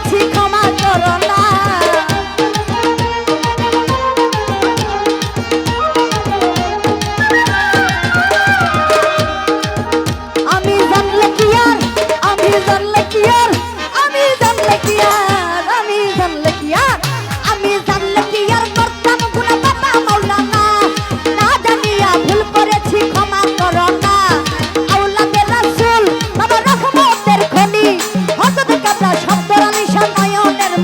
করেছি ক্ষমা করো না। আমি জানলে কি আর, আমি জানলে কি আর, আমি জানলে কি আর, আমি জানলে কি আর, আমি জানলে কি আর করতাম গুনাহ বাবা মাওলানা। না জানিয়া ভুল করেছি ক্ষমা করো না। আওলাদে রাসূল বাবা রহমতের খনি হযরত কাবলা শব্দর নিশান নয়নের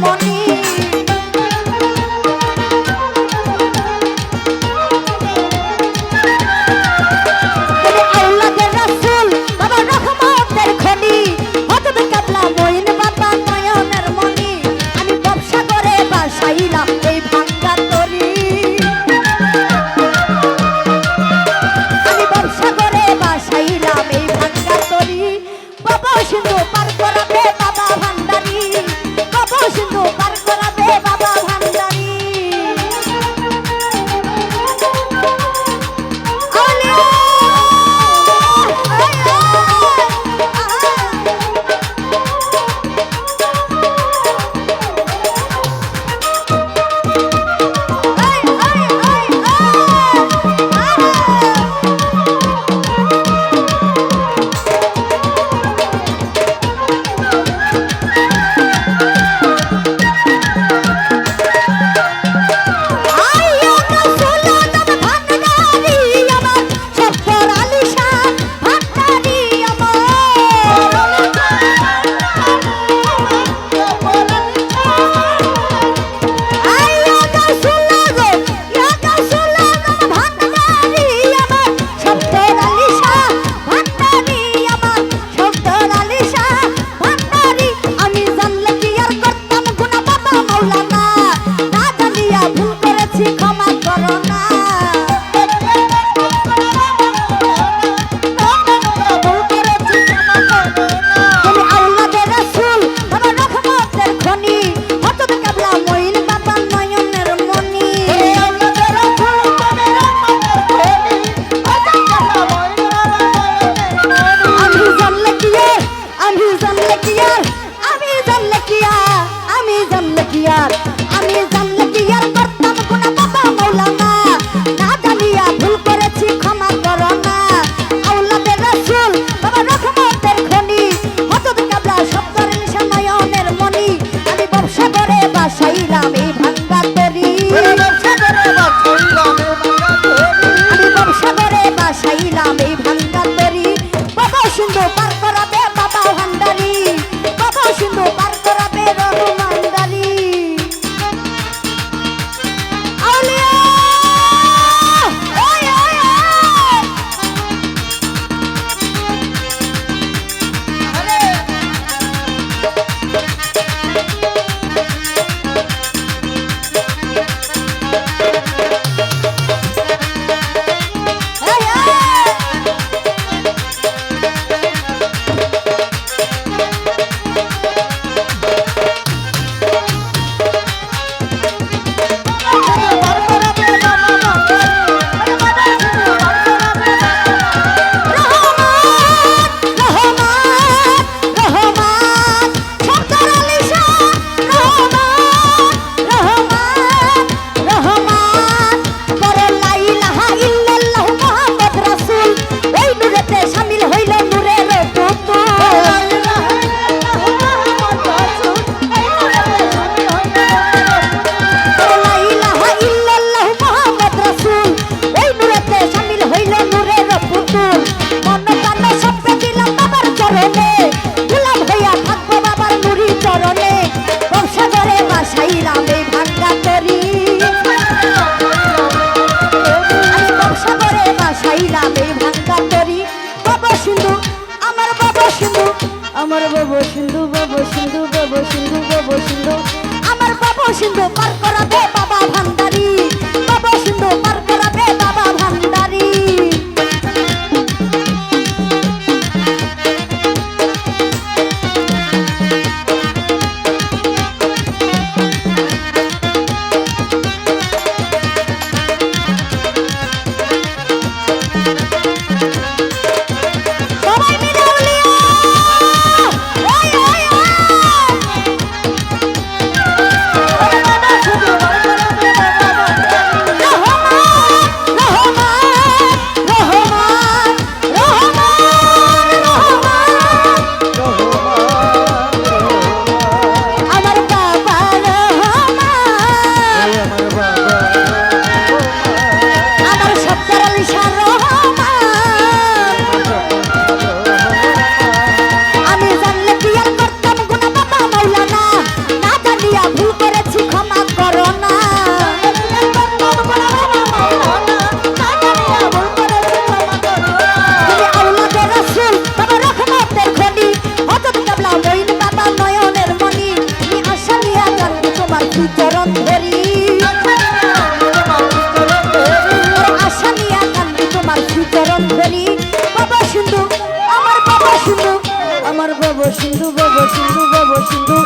সিন্ধু বাবু সিন্ধু বাবু সিন্ধু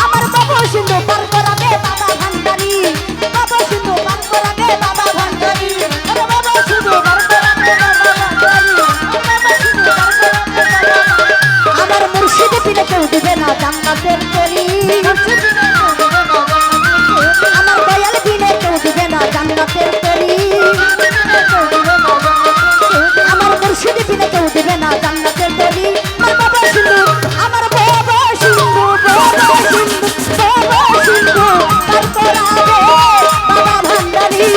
আমার বাবু সিন্ধু পার করাবে বাবা ভান্ডারি বাবু সিন্ধু পার করাবে বাবা ভান্ডারি আরে বাবা সিন্ধু পার করাবে বাবা ভান্ডারি বাবা সিন্ধু পার করাবে বাবা আমার মুর্শিদ বিনে কেউ দিবে না জান্নাতের তরি আমার দয়াল বিনে কেউ দিবে না জান্নাতের তরি আমার মুর্শিদ বিনে কেউ দিবে না জান্নাতের তরি আমার বাবা সিন্ধু আমার বাবা সিন্ধু বাবা সিন্ধু বাবা সিন্ধু পার করাবে বাবা ভান্ডারি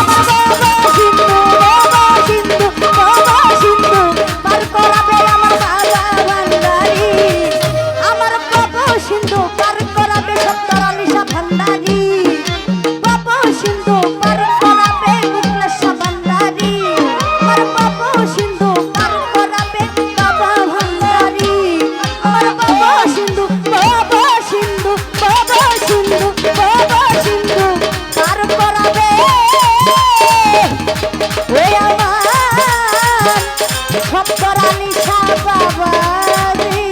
আমার বাবা সিন্ধু বাবা সিন্ধু বাবা সিন্ধু পার করাবে আমার বাবা ভান্ডারি আমার বাবা সিন্ধু পার করাবে সত্তর আলিশা ভান্ডারি বাবা সিন্ধু পার করাবে মুকলেশা ভান্ডারি আমার বাবা সিন্ধু পার করাবে বাবা ভান্ডারি আমার বাবা সিন্ধু বাবা সিন্ধু বাবা সিন্ধু বাবা সিন্ধু পার করাবে ওই আমার সত্তর আলিশা বাবারি